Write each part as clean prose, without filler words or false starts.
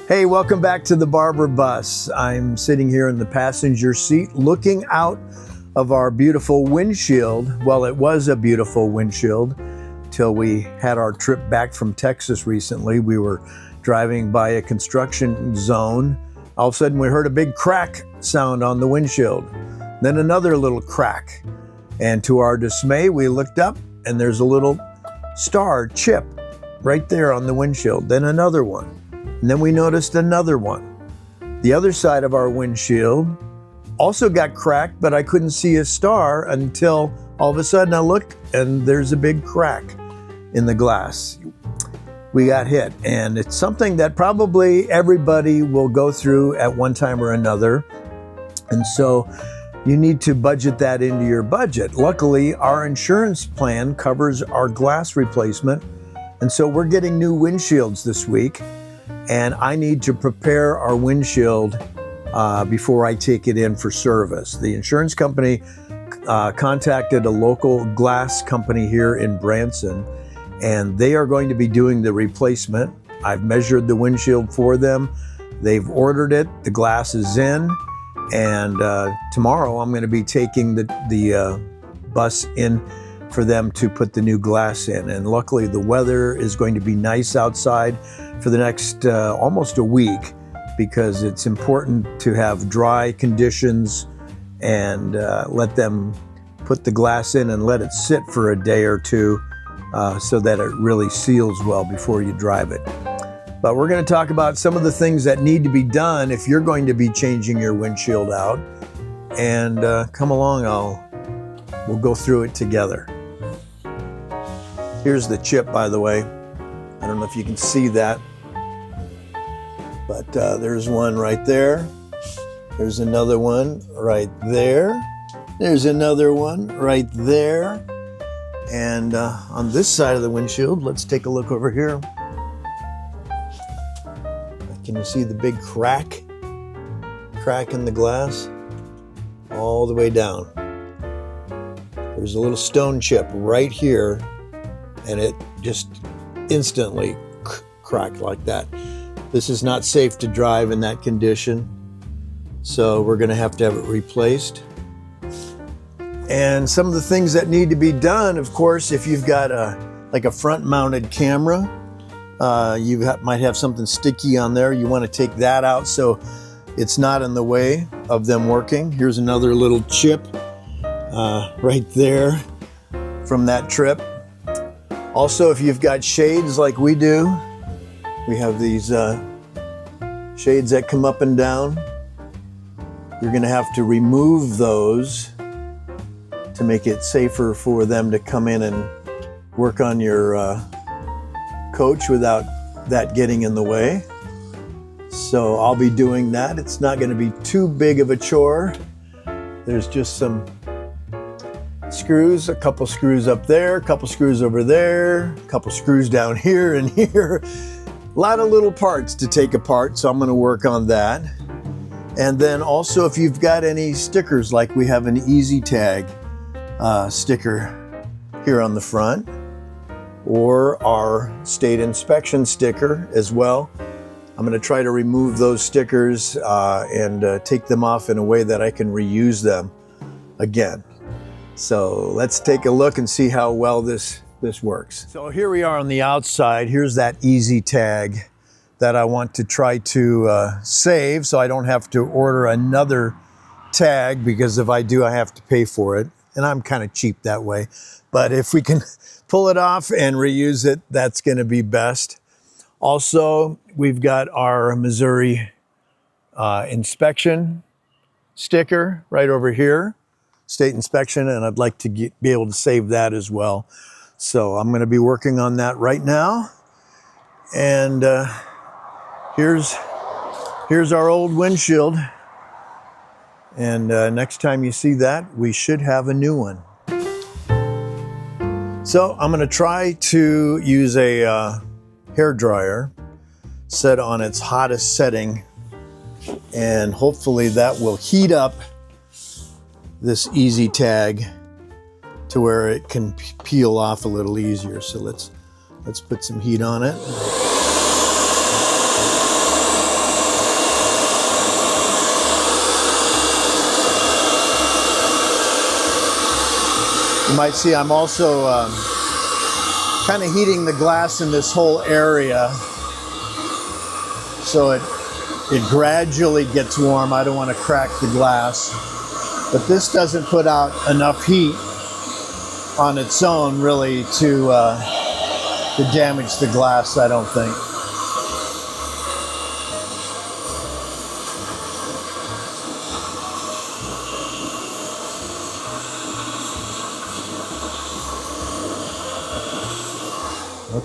Hey, welcome back to the Barber Bus. I'm sitting here in the passenger seat looking out of our beautiful windshield. Well, it was a beautiful windshield till we had our trip back from Texas recently. We were driving by a construction zone. All of a sudden we heard a big crack sound on the windshield. Then another little crack. And to our dismay, we looked up and there's a little star chip right there on the windshield. Then another one. And then we noticed another one. The other side of our windshield also got cracked, but I couldn't see a star until all of a sudden I looked and there's a big crack in the glass. We got hit, and it's something that probably everybody will go through at one time or another. And so you need to budget that into your budget. Luckily, our insurance plan covers our glass replacement. And so we're getting new windshields this week. And I need to prepare our windshield before I take it in for service. The insurance company contacted a local glass company here in Branson, and they are going to be doing the replacement. I've measured the windshield for them. They've ordered it. The glass is in, and tomorrow I'm going to be taking the bus in for them to put the new glass in. And luckily the weather is going to be nice outside for the next almost a week, because it's important to have dry conditions and let them put the glass in and let it sit for a day or two so that it really seals well before you drive it. But we're going to talk about some of the things that need to be done if you're going to be changing your windshield out. And come along, we'll go through it together. Here's the chip, by the way. I don't know if you can see that, but there's one right there. There's another one right there. There's another one right there. And on this side of the windshield, let's take a look over here. Can you see the big crack in the glass? All the way down. There's a little stone chip right here, and it just instantly cracked like that. This is not safe to drive in that condition, so we're going to have it replaced. And some of the things that need to be done, of course, if you've got like a front-mounted camera, you might have something sticky on there. You want to take that out so it's not in the way of them working. Here's another little chip right there from that trip. Also, if you've got shades like we do, we have these shades that come up and down. You're going to have to remove those to make it safer for them to come in and work on your coach without that getting in the way. So I'll be doing that. It's not going to be too big of a chore. There's just some screws, a couple screws up there, a couple screws over there, a couple screws down here and here. A lot of little parts to take apart, so I'm going to work on that. And then also, if you've got any stickers, like we have an Easy Tag sticker here on the front, or our state inspection sticker as well, I'm going to try to remove those stickers and take them off in a way that I can reuse them again. So let's take a look and see how well this works. So here we are on the outside. Here's that Easy Tag that I want to try to save, so I don't have to order another tag, because if I do, I have to pay for it. And I'm kind of cheap that way. But if we can pull it off and reuse it, that's going to be best. Also, we've got our Missouri inspection sticker right over here. State inspection, and I'd like to be able to save that as well. So I'm going to be working on that right now. And here's our old windshield. And next time you see that, we should have a new one. So I'm going to try to use a hair dryer set on its hottest setting, and hopefully that will heat up this Easy Tag to where it can peel off a little easier. So let's put some heat on it. You might see I'm also kind of heating the glass in this whole area so it gradually gets warm. I don't want to crack the glass, but this doesn't put out enough heat on its own really to damage the glass, I don't think.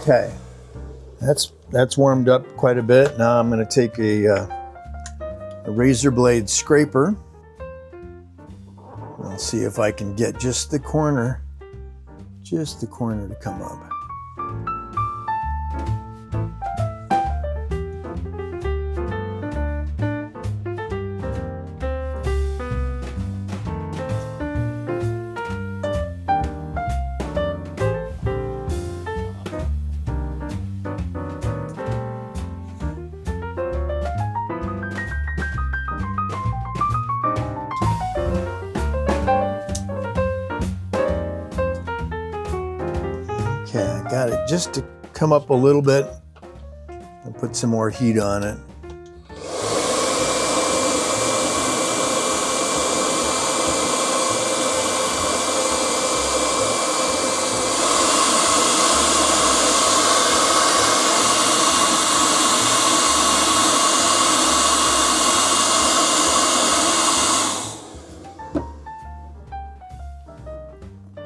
Okay, that's warmed up quite a bit. Now I'm going to take a razor blade scraper. I'll see if I can get just the corner to come up. Okay, I got it just to come up a little bit. I'll put some more heat on it.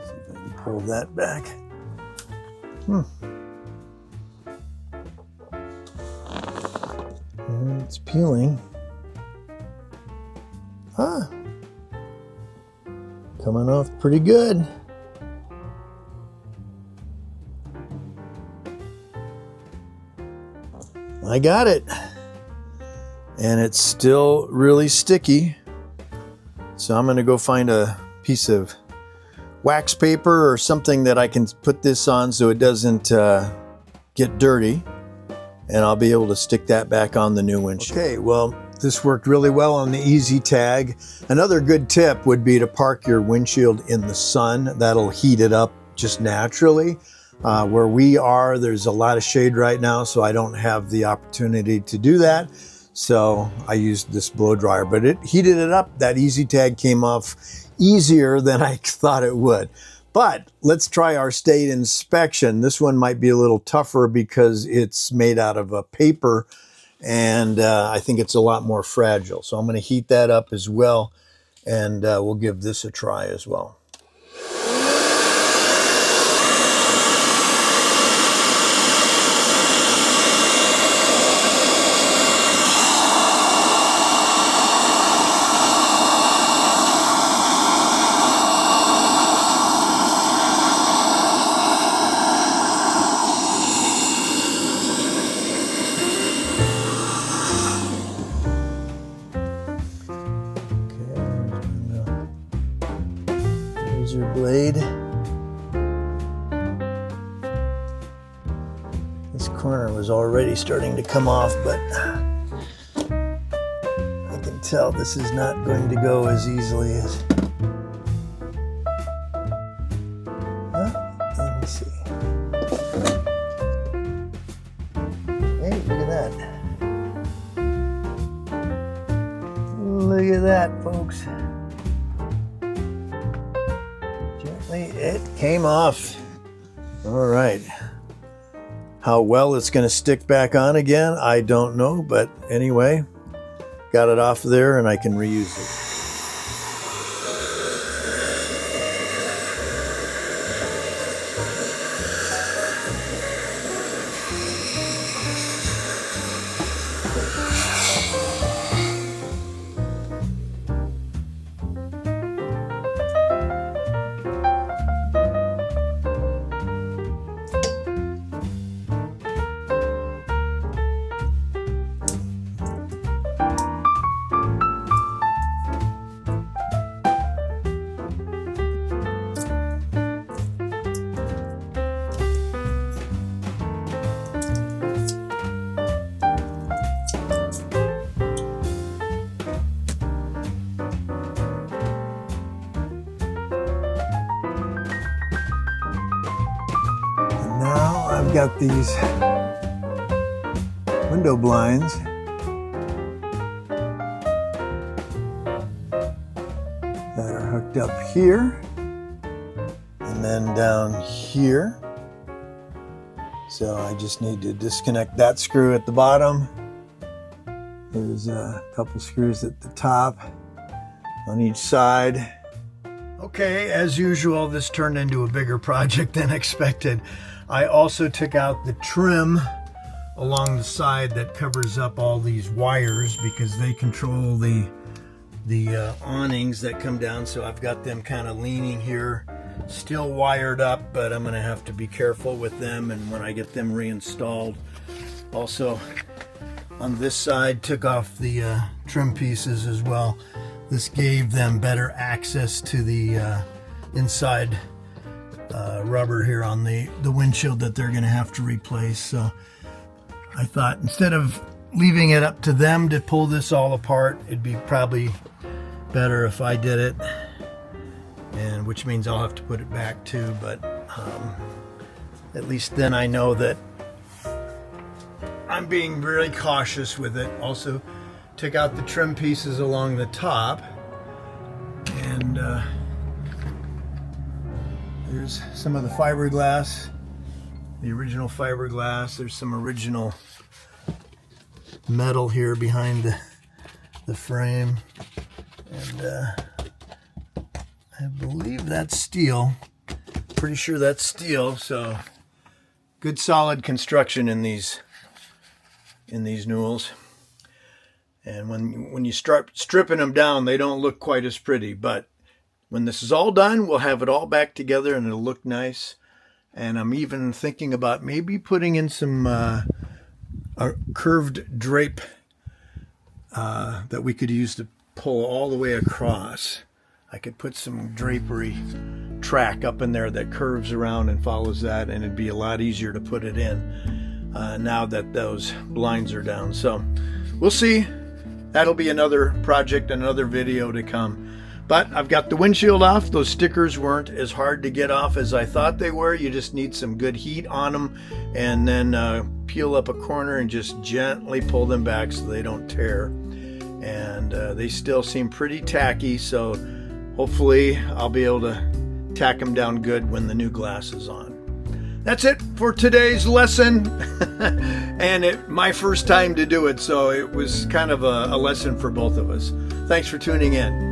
See if I can pull that back. And it's peeling. Coming off pretty good. I got it. And it's still really sticky. So I'm going to go find a piece of wax paper or something that I can put this on so it doesn't get dirty, and I'll be able to stick that back on the new windshield. Okay, well, this worked really well on the Easy Tag. Another good tip would be to park your windshield in the sun. That'll heat it up just naturally. Where we are, there's a lot of shade right now, so I don't have the opportunity to do that. So I used this blow dryer, but it heated it up. That Easy Tag came off easier than I thought it would. But let's try our state inspection. This one might be a little tougher because it's made out of a paper, and I think it's a lot more fragile. So I'm going to heat that up as well, and we'll give this a try as well. Razor blade. This corner was already starting to come off, but I can tell this is not going to go as easily as... Let me see. Hey, look at that. Look at that, folks. It came off. All right. How well it's going to stick back on again, I don't know. But anyway, got it off there and I can reuse it. I've got these window blinds that are hooked up here and then down here. So I just need to disconnect that screw at the bottom. There's a couple screws at the top on each side. Okay, as usual, this turned into a bigger project than expected. I also took out the trim along the side that covers up all these wires because they control the awnings that come down. So I've got them kind of leaning here, still wired up, but I'm going to have to be careful with them and when I get them reinstalled. Also, on this side, took off the trim pieces as well. This gave them better access to the inside rubber here on the windshield that they're going to have to replace. So I thought instead of leaving it up to them to pull this all apart, it'd be probably better if I did it, and which means I'll have to put it back too, but at least then I know that I'm being really cautious with it. Also took out the trim pieces along the top, and there's some of the fiberglass, the original fiberglass. There's some original metal here behind the frame, and I believe that's steel. Pretty sure that's steel. So good solid construction in these Newells. And when you start stripping them down, they don't look quite as pretty, but when this is all done, we'll have it all back together and it'll look nice. And I'm even thinking about maybe putting in some a curved drape that we could use to pull all the way across. I could put some drapery track up in there that curves around and follows that, and it'd be a lot easier to put it in now that those blinds are down. So we'll see. That'll be another project, another video to come. But I've got the windshield off. Those stickers weren't as hard to get off as I thought they were. You just need some good heat on them, and then peel up a corner and just gently pull them back so they don't tear. And they still seem pretty tacky, so hopefully I'll be able to tack them down good when the new glass is on. That's it for today's lesson. And my first time to do it, so it was kind of a lesson for both of us. Thanks for tuning in.